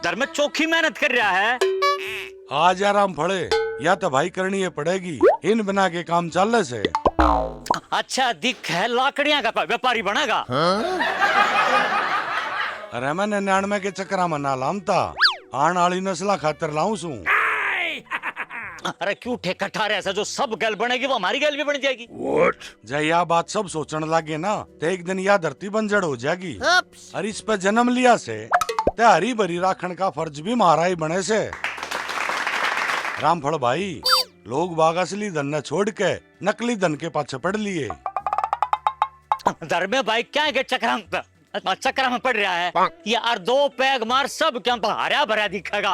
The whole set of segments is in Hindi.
धर्म चौखी मेहनत कर रहा है। आज आराम फड़े या तो भाई करनी है पड़ेगी, इन बना के काम चल से। अच्छा दिख है लाकड़ियां का व्यापारी बनेगा। अरे मैं 99 के चक्कर में ना लामता, आन वाली नस्ला खातर लाऊं सू। अरे क्यों ठेका ठा ऐसा, जो सब गल बनेगी वो हमारी गल भी बन जाएगी। जय यह बात सब सोचने लगे ना तो एक दिन यह धरती बंजर हो जाएगी। अरे इस पे जन्म लिया से ते हरी भरी राखण का फर्ज भी मारा ही बने से। रामफल भाई, लोग बाग असली धन न छोड़ के नकली धन के पाछे पड़ लिए। धर्मे भाई क्या के चक्कर में पड़ रहा है। ये और दो पैग मार सब क्या हरा भरा दिखेगा।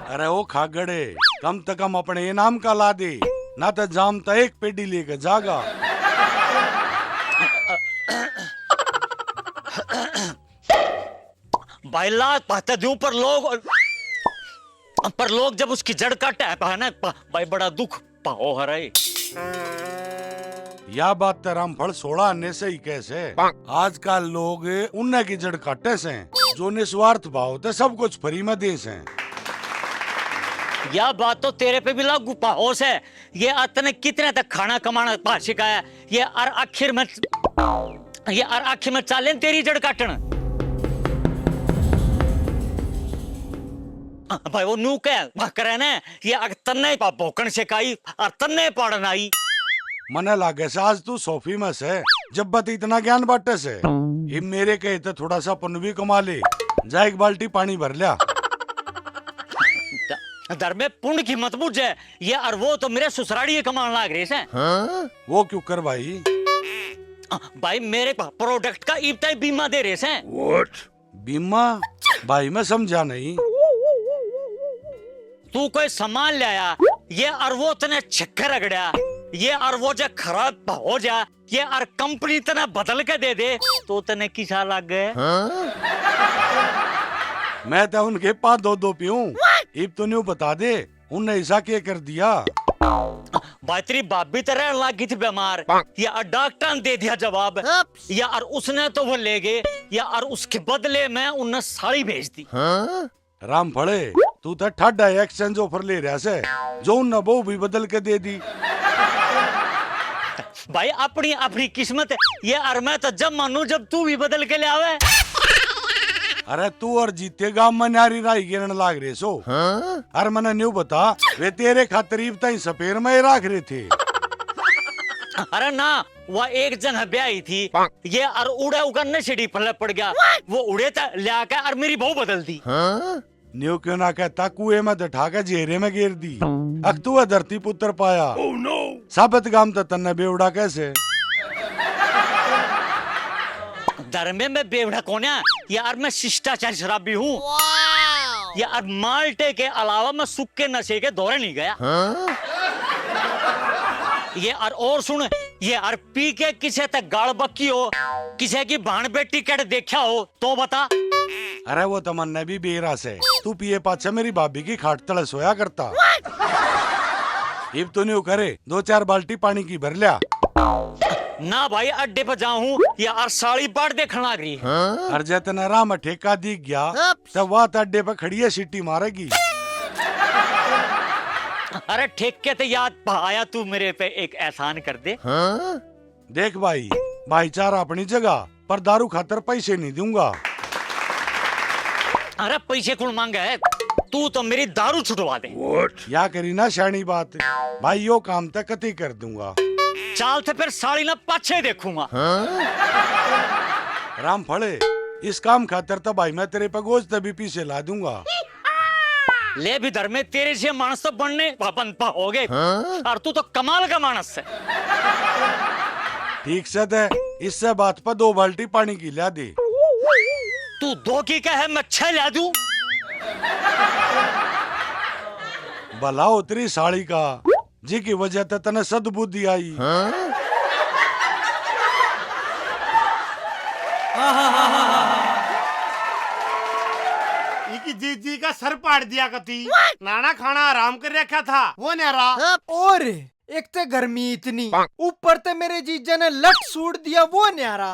अरे ओ खागड़े, कम से कम अपने इनाम का ला दे, ना तो जाम तो एक पेडी लेके जागा। भाई ला पाते दूं पर लोग जब उसकी जड़ काटे है ना भाई बड़ा दुख पाओ हरे। यह बात तो रामफल 16 आने से ही कैसे आजकल लोग उन्हें की जड़ काटे से, जो निस्वार्थ भाव ते सब कुछ फ्री में दे से। यह बात तो तेरे पे भी लागू पाओस है। ये अतने कितने तक खाना कमाना पा सिखाया, ये और आखिर में चालें तेरी जड़ काटन। भाई वो नू क्या करे ने, ये तन्ने पा भोकन से काई और तन्ने पड़न आई। मने लागे से आज तू सोफी में से जब बत इतना ज्ञान बांटे से, ये मेरे कहे तो थोड़ा सा पुण्य भी कमा ले, जा एक बाल्टी पानी भर लिया। धर्मे पुण्य की मत बुझ है ये, और वो तो मेरे ससुराड़ी कमान लाग रहे से। वो क्यों कर भाई? भाई मेरे प्रोडक्ट का इब्ता बीमा दे रहे से। बीमा? भाई मैं समझा नहीं। तू कोई सामान लाया, ये और वो तने चक्कर रगड़ा, ये और वो जो खराब हो जा, ये और कंपनी तने बदल के दे दे तो तने किसा लग गए। मैं तो उनके पास दो पीऊं, इब तो नहीं बता दे उनने ऐसा क्या कर दिया। भाई तेरी भाभी तरह लगी थी बीमार, या डॉक्टर ने दे दिया जवाब, या और उसने तो वो ले गए, या और उसके बदले में उन्हें साड़ी भेज दी। राम फड़े, तू तो ठाडा एक्सचेंज ऑफर ले रहा से, जो उन्हें वो भी बदल के दे दी। भाई अपनी अपनी किस्मत है ये, और मैं तो जब मानू जब तू भी बदल के ले आवे। अरे तू और जीते गांव में नारी राई गिरन लाग रहे सो। अरे मने न्यू बता, वे तेरे खातरीब ताई सपेर में राख रहे थे। अरे ना, वह एक जन ब्याही थी, ये और उड़े उगन सीढ़ी पल्ले पड़ गया, वो उड़े ले आकर और मेरी बहू बदल दी। न्यू क्यों ना कहता, कुएं में उठा के जेरे में गिर दी। अब तू धरती पुत्र पाया। साबत गाम तो तन्ने बेवड़ा कैसे? धर्मे में बेवड़ा कौन है यार, मैं शिष्टाचार शराबी हूँ यार। माल्टे के अलावा मैं सूखे नशे के दौरे नहीं गया। ये और सुन, ये और पी के किसे तक गाड़ बक्की हो, किसे की भाण बेटी कट देखा हो तो बता। अरे वो तमन्ना भी बेरा से, तू पिए पाछे मेरी भाभी की खाट तले सोया करता। इब तो नहीं करे, 2-4 बाल्टी पानी की भर लिया। ना भाई अड्डे पर जाऊं या और साड़ी बाट देखने लग रही। अर्जत नरा में ठेका दिख गया तब वह अड्डे पर खड़ी है, सीटी मारेगी। अरे ठेके तो याद आया, तू मेरे पे एक एहसान कर दे। देख भाई, भाईचारा अपनी जगह, पर दारू खातर पैसे नहीं दूंगा। अरे पैसे कौन मांगा है, तू तो मेरी दारू छुटवा दे। या करी ना शानी बात, भाई यो काम तक कती कर दूंगा। चाल तो फिर साड़ी ना पाछे देखूंगा। राम फड़े, इस काम खातर तो भाई मैं तेरे पे गोश्त भी पीछे ला दूंगा। ले भी धर्मे, तेरे से मानस तो बनने हो गए, और तू तो कमाल का मानस है। ठीक से दे, इससे बात पर 2 बाल्टी पानी की ला दे। तू 2 की क्या है, मैं 6 ला दूं। भला उतरी साड़ी का, जी की वजह से तने सद्बुद्धि आई। जीजी का सर पाड़ दिया कती, नाना खाना आराम कर रखा था वो न्यारा। और एक तो गर्मी इतनी, ऊपर ते मेरे जीजा ने लट सूट दिया वो न्यारा।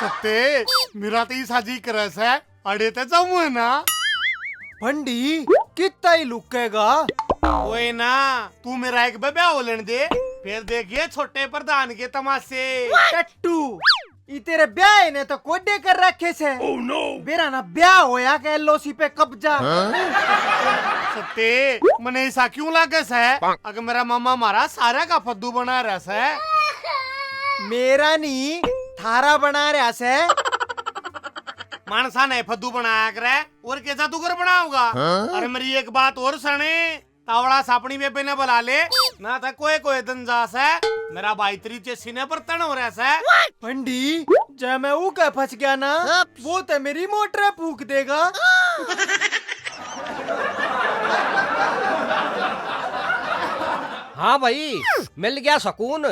सत्ते मेरा तो साजी करस है अड़े ते जाऊं है ना फंडी कितना ही लुकेगा। ओए ना तू मेरा एक ब्याह हो लेने दे फिर देखिए छोटे प्रधान के तमाशे। टट्टू ई तेरे ब्याह ने तो कोडे कर रखे से। मेरा ना ब्याह होया के एलओसी पे कब्जा। सत्ते मने ऐसा क्यों लागस है अगर मेरा मामा मारा सारा का फद्दू बना रहा है। मेरा नहीं थारा बना रहा से। मानसा ने फद्दू बनाया करे और कैसा तू कर बनाऊंगा। अरे मेरी एक बात और सुने तावड़ा सापनी बेबे ने बुला ले ना था कोई दिन जास है मेरा भाई तरी चे सीने पर तन हो रहा है। फंडी जब मैं ऊ का फंस गया ना वो तो मेरी मोटर फूक देगा। हाँ भाई मिल गया सुकून।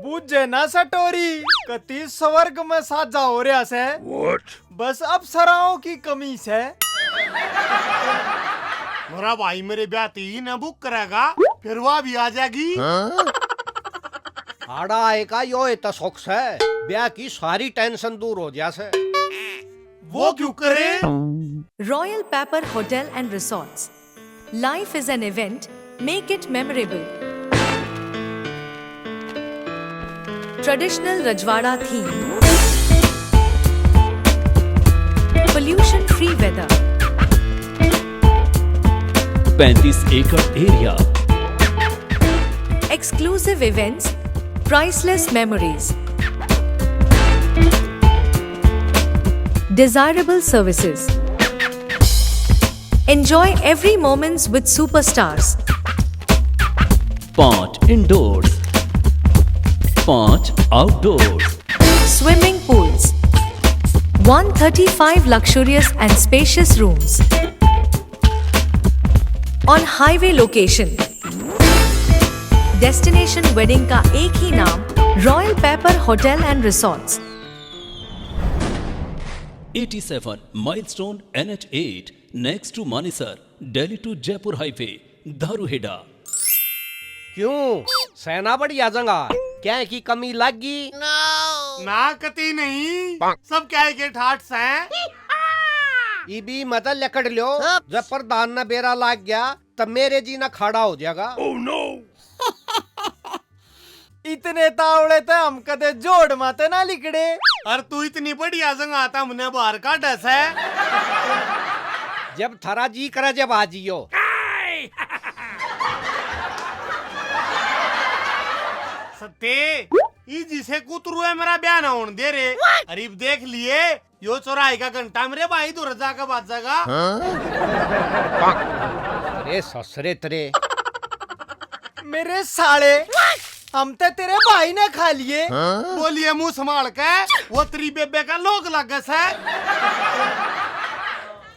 बुझे ना सटोरी कति स्वर्ग में साजा हो रहा से। बस अप्सराओं की कमी से। मेरा भाई मेरे ब्याह तीन बुक करेगा फिर वह भी आ जाएगी। आड़ा आएगा यो तो सुख से ब्याह की सारी टेंशन दूर हो जा से। वो क्यों करे? Royal Pepper Hotel and Resorts. Life is an event. Make it memorable. Traditional Rajwada theme. Pollution-free weather. 35 एकड़ area, Exclusive events. Priceless memories. Desirable services. Enjoy every moments with superstars. 5 indoors, 5 outdoors, Swimming pools. 135 luxurious and spacious rooms. On highway location. Destination wedding का एक ही नाम Royal Pepper Hotel and Resorts. 87 milestone NH8 next to Manesar, Delhi to Jaipur highway, Dharuhera. क्यों सेना बड़ी आ जाऊंगा क्या की कमी लगी? ना कती नहीं सब क्या के ठाट से ई भी मत लकड़ लो जब प्रधान न बेरा लाग गया तब मेरे जी न खड़ा हो जाएगा। इतने तावड़े तो हम कदे जोड़ माते ना लिखड़े। और तू इतनी बढ़िया जंग आता मुझे बाहर का डस है। जब थारा जी करे जब आजियो। सत्ते ई जिसे कुतरू है मेरा ब्याह ना होने दे रे। अरीब देख लिए यो चौराहे का घंटा मेरे भाई दूर जाकर बात जागा। अरे ससरे तेरे मेरे साले हम तो तेरे भाई ने खा लिए। बोलिए मुंह संभाल के वो तेरी बेबे का लोग लगस है।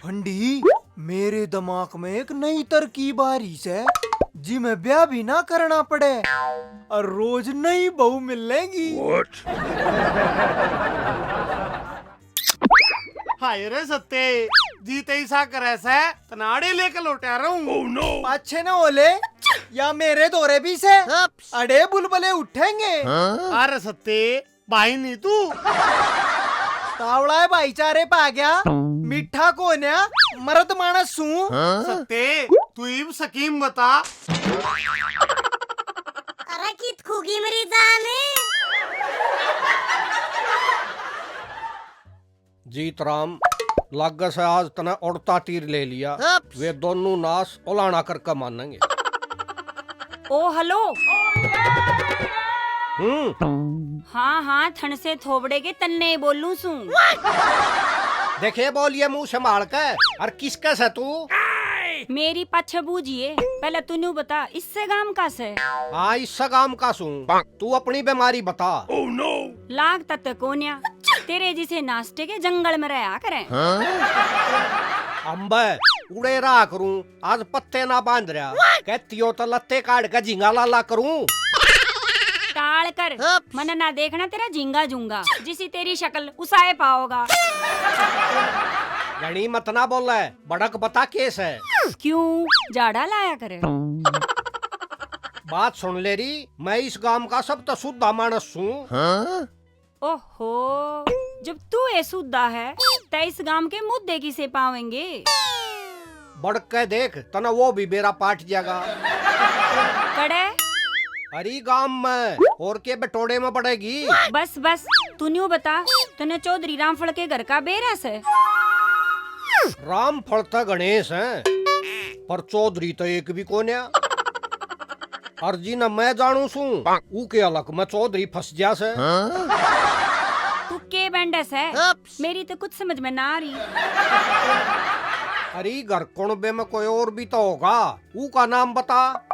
फंडी मेरे दिमाग में एक नई तरकीब आ रही है जी मैं ब्याह भी ना करना पड़े और रोज नई बहू मिलेगी। हाय रे सत्ते जीते ही सा करे से तनाड़े लेकर लौटा रहा हूँ। अच्छे न ओले या मेरे दौरे भी से अड़े बुलबुले उठेंगे। अरे सत्ते भाई नहीं तू तावड़ा भाईचारे पा गया मीठा कोन्या मर्द मानस सू। सत्ते तू इब सकीम बता। अरे कित खूगी मेरी जान है। जीत राम लग से आज तना उड़ता तीर ले लिया। वे दोनों नाश उलाना करके मानेंगे। ओ हेलो। हाँ हाँ थन से थोबड़े के तन्ने बोलूं सू। देखे बोलिए मुंह संभाल के और किसका से तू? मेरी पाछे बूझिए पहले तूने बता इससे गाम का से। हाँ इससे गाम का सू तू अपनी बीमारी बता। लाग तत कोन्या तेरे जिसे नाश्ते के जंगल में रहा करें। अम्बे उड़े रहा करूं आज पत्ते ना बांध रहा कहती हो तो लत्ते काट के झिंगा लाला करूं। टाल कर मन ना देखना तेरा झिंगा जूंगा जिसी तेरी शक्ल उसाए पाओगा। गणी मत ना बोल रहा बड़क बता केस है। क्यों जाड़ा लाया करे। बात सुन ले रही मैं इस गांव का सब तो शुद्ध मानस हूँ। ओहो, जब तू ऐसुदा है तो इस गांव के मुद्दे किसे पावेंगे? बढ़ के देख तना वो भी बेरा पाट जाएगा। कड़े अरे गांव में और के बटोड़े में पड़ेगी। बस बस, तू न्यू बता, तूने चौधरी रामफल के घर का बेरस है? राम फलता गणेश है, पर चौधरी तो एक भी कोन्या। अर्जी न मैं जानू सू, ऊ के अलग में चौधरी फंस जा से। तू के बैंडस है? मेरी तो कुछ समझ में ना आ रही। अरे घर कुणबे में कोई और भी तो होगा, ऊ का नाम बता।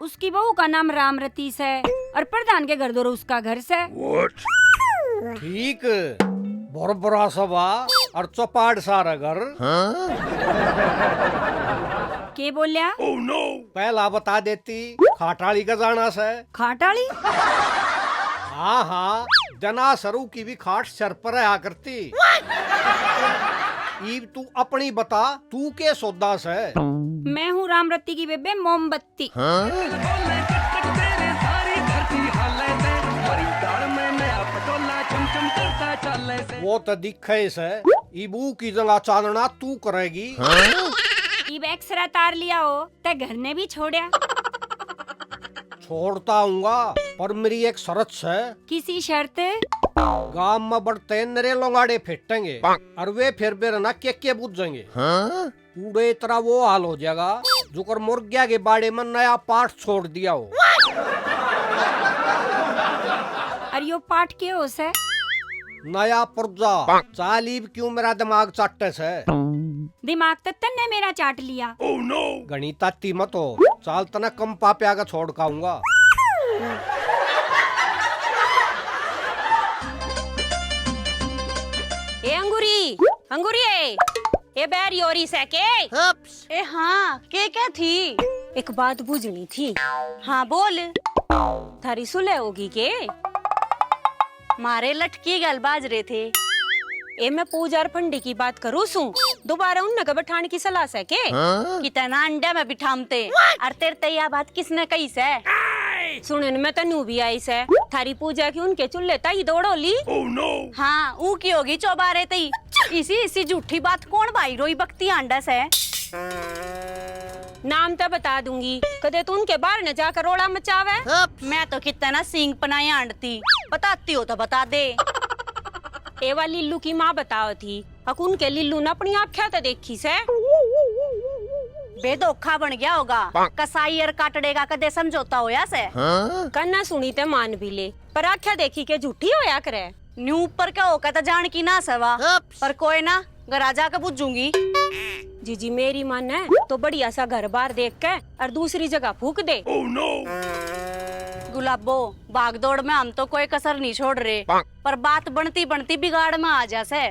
उसकी बहू का नाम रामरतीस है और प्रधान के घर दो उसका घर से। ठीक, बड़ा सभा और चौपाड़ सारा घर। के बोलिया? पहला बता देती, खाटाली का जाना से। खाटाली? हाँ हाँ, जना सरू की भी खाट सर पर आया करती। ईब तू अपनी बता, तू के सौदा से? मैं हूँ रामरती की बेबे मोमबत्ती। वो तो दिखे से, ईबू की जगह चालना तू करेगी। इब एक्सरा तार लिया हो ते घर ने भी छोड़ा। छोड़ता हूँगा, पर मेरी एक शर्त है। किसी शर्त? गांव में बढ़ते नरे लोंगाड़े फेटेंगे और वे फिर बेर ना के बुझेंगे। पूरे तरह वो हाल हो जाएगा जो कर मुर्गिया के बाड़े में नया पाठ छोड़ दिया हो। और यो पाठ के हो से? नया पुर्जा चालीब क्यों मेरा दिमाग चाटे से? दिमाग तो तन्ने मेरा चाट लिया। गणिता मत हो, चाल तना कम पाप्या का छोड़ खाऊंगा। ए अंगूरी, अंगूरी ए बैर योरी से के? ए हाँ, के थी? एक बात बुझनी थी। हाँ बोल। थारी सुलह होगी के? मारे लटकी गल बाज रहे थे। ए मैं पूजा और पंडी की बात करूँ सू, दोबारा उन का बैठाने की सलाह से के? कितना अंडा में बिठामते। और तेरे तैया बात किसने कही से? सुनन में तनु भी आई से, थारी पूजा की उनके चुल्ले तई दौड़ो ली। हाँ, ऊ की होगी चौबारे तई। इसी झूठी बात कौन भाई रोई बकती अंडा से? नाम तो बता दूंगी, कदे तू उनके बाहर न जाकर रोड़ा मचावे। मैं तो कितना सींग पनाए आंडती, बताती हो तो बता दे। एवा लिल्लू की माँ बताओ थी, अकुन के लिल्लू ने अपनी आँखें तो देखी से। बेदोखा बन गया होगा, कसाई और काटड़े का कदे समझौता होया से। कन्ना सुनी ते मान भी ले, पर आँखें देखी के झूठी होया करे। न्यू ऊपर क्या होगा तो जान की ना सवा, पर कोई ना गराजा का पूछूंगी। जीजी मेरी मन है तो बढ़िया सा घर बार देख के और दूसरी जगह फूक दे। गुलाबो, भाग दौड़ में हम तो कोई कसर नहीं छोड़ रहे, पर बात बनती बनती बिगाड़ में आ जा से।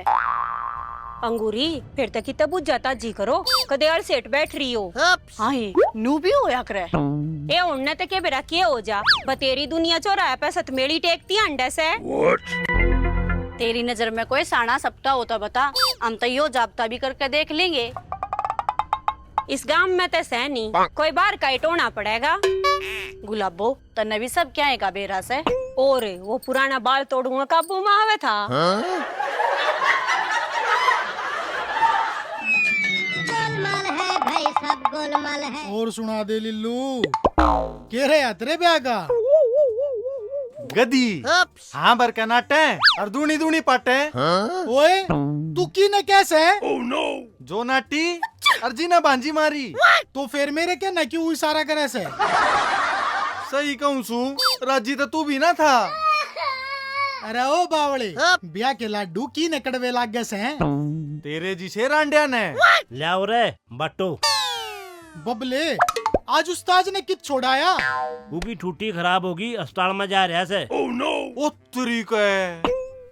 अंगूरी, फिर तक कितना बुझ जाता जी करो, कदे और सेट बैठ रही हो। हाँ नू भी होया करे। ए उन्ने तक के बेरा किए हो जा, बतेरी दुनिया चौराहे पे सतमेड़ी टेकती अंडे से। तेरी नजर में कोई साना सपटा होता बता, हम तो यो जाब्ता भी करके देख लेंगे। इस गांव में तो सैनी कोई बार का टोना पड़ेगा। गुलाबो, तन्ने भी सब क्या है का बेरा से? और वो पुराना बाल तोड़ूंगा काबू में आवे था। और सुना दे लिल्लू, के रहे यात्रे ब्याह का? गदी हाँ बर का नाटे और दूनी दूनी पाटे। ओए तू की न कैसे? जो नाटी अर्जी ना बांजी मारी। तो फिर मेरे क्या न क्यों इशारा करे से? सही कहूँ सू, राजी तो तू भी ना था। अरे ओ बावड़े, ब्याह के लाडू की न कड़वे लाग गए से? तेरे जी से रांडिया ने लाओ रे बट्टू। बबले, आज उस्ताद ने कित छोड़ाया? उगी टूटी खराब होगी, अस्पताल में जा रहा से। ओ तरीका है,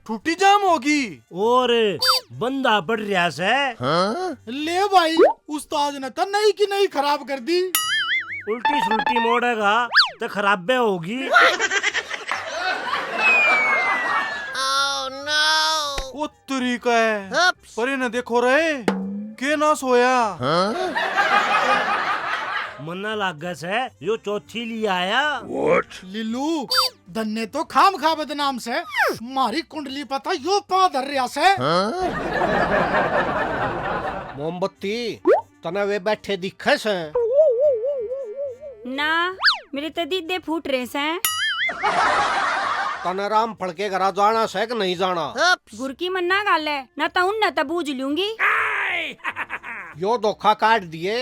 टूटी जाम होगी और बंदा पड़ रहा से। ले भाई, उस्ताद ने तो नहीं की नहीं खराब कर दी। उल्टी सुल्टी मोड़ेगा तो खराबे होगी। ओ तरीका है, पर ये न देखो रहे के ना सोया। मन्ना लाग से यो चौथी ले आया। लिल्लू धन्ने तो खाम खा बदनाम से मारी कुंडली पता यो पा धर रिया से। मोमबत्ती तना वे बैठे दिखे से ना मेरे तो दीदे फूट रहे से। तना राम फड़के घरा जाना से कि नहीं जाना? गुर की मन्ना गाल है ना तो उन न तो बूझ लूंगी। यो धोखा काट दिए,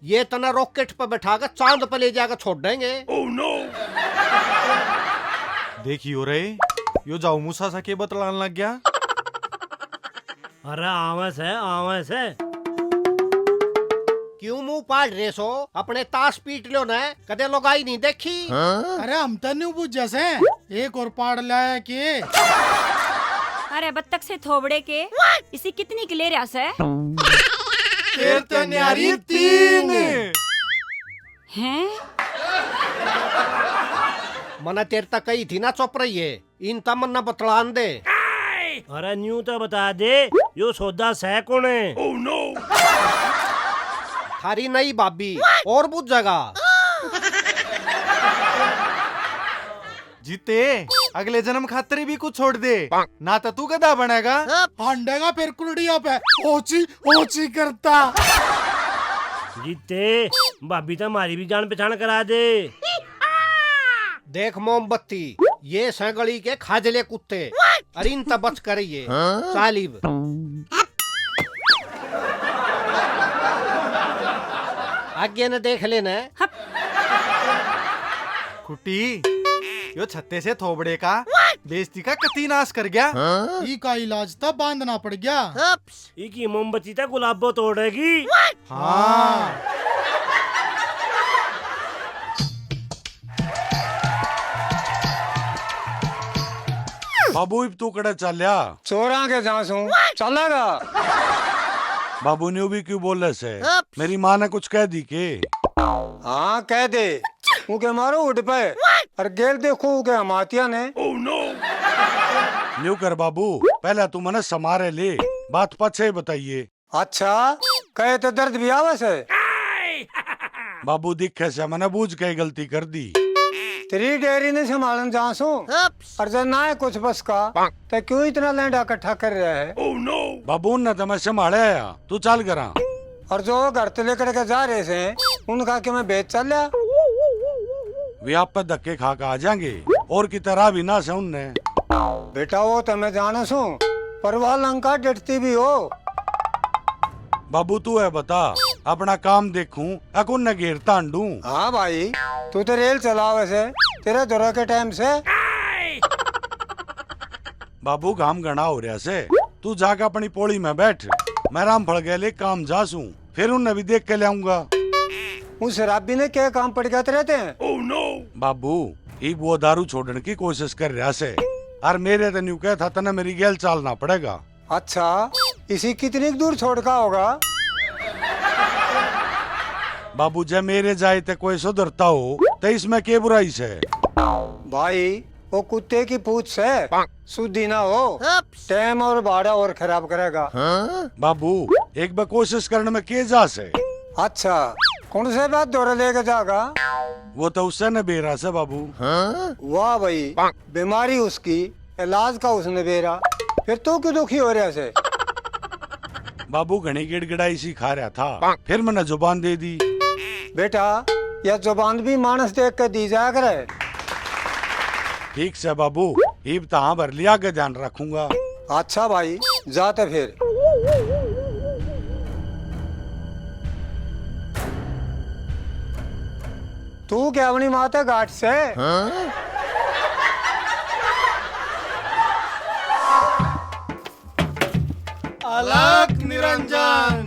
ये तना रॉकेट पे बैठा कर चांद पे ले जाकर छोड़ देंगे। देखियो रे यो जाऊ मूसा सा के बतलान लग गया। अरे आवे से क्यों मुंह पाड़ रहे सो? अपने ताश पीट लो न, कदे लोगाई नहीं देखी। अरे हम तो नहीं बुझ जैसे एक और पाड़ लाया के। अरे बत्तख से थोबड़े के इसी कितनी के ले रहा से? न्यारी 3 हैं? मना तेर तक कही थी ना चुप रही है, इन तमन्ना बतलान दे। अरे न्यू तो बता दे यो सौदा सह कौन है? थारी नई भाभी और बुझ जाएगा। जीते अगले जन्म खातिर भी कुछ छोड़ दे ना तो तू गधा बनेगा। हांडेगा फिर कुलड़िया पे ओची ओची करता। जीते भाभी तो हमारी भी जान पहचान करा दे। देख मोमबत्ती ये सगली के खाजले कुत्ते अरिन तब बच करिए सालिब। आगे न देख लेना। कुटी यो छत्ते से थोबड़े का बेइज्जती का कती नाश कर गया। ई का इलाज था बांधना पड़ गया। की मोमबत्ती तक गुलाबो तोड़ेगी। हाँ बाबू तू कड़े चलिया चोरा के जांसू चलेगा। बाबू ने भी क्यों बोले से? मेरी माँ ने कुछ कह दी के? हाँ कह दे उनके मारो उठ पे और गेल देखो उनके हमातिया ने। न्यू कर बाबू पहले तू मने समारे ले, बात पछे बताइए। अच्छा कहे तो दर्द भी आवे से? बाबू दिखे से मैंने बूझ के गलती कर दी। तेरी डेयरी ने संभालन जांसू और जब ना है कुछ बस का तो क्यों इतना लैंडा इकट्ठा कर रहा है? बाबू ने तो मैं संभाले आया, तू चल करा। और जो घर से लेकर के जा रहे थे उनका कि मैं बेच चल लिया। वे आप पे धक्के खा के आ जाएंगे और की तरह भी ना से उनने। बेटा वो तो मैं जाना सू पर वह लंका डटती भी हो। बाबू तू है बता अपना काम देखूं अकुन न घेर तांडू। हाँ भाई तू तो रेल चला वैसे तेरे दौरा के टाइम से। बाबू घाम घना हो रहा से, तू जाकर अपनी पोड़ी में बैठ, मैं राम फड़ गए ले काम जासूं, फिर उन्हें भी देख के ले आऊंगा। उस शराबी ने क्या काम पड़ गया रहते हैं? बाबू एक वो दारू छोड़ने की कोशिश कर रहा से और मेरे तो न्यू कहा था तना मेरी गैल चालना पड़ेगा। अच्छा इसी कितनी दूर छोड़ का होगा? बाबू जब मेरे जाए तो कोई सुधरता हो तो इसमें क्या बुराई से? भाई वो कुत्ते की पूछ से शुद्धि ना हो टाइम और भाड़ा और खराब करेगा। बाबू एक बार कोशिश करने में के जा से। अच्छा कौन से बात दौरा लेके जाएगा? वो तो उससे न बेरा से बाबू। वाह भाई बीमारी उसकी इलाज का उसने बेरा, फिर तो क्यों दुखी हो रहा से? बाबू घनी गिड़गिड़ाई सी खा रहा था, फिर मैंने जुबान दे दी। बेटा यह जुबान भी मानस देख कर दी जाया करे। ठीक से बाबू ईब तहाँ भर लिया के ध्यान रखूंगा। अच्छा भाई जाते फिर। तू क्या अपनी माता घाट से? अलग निरंजन।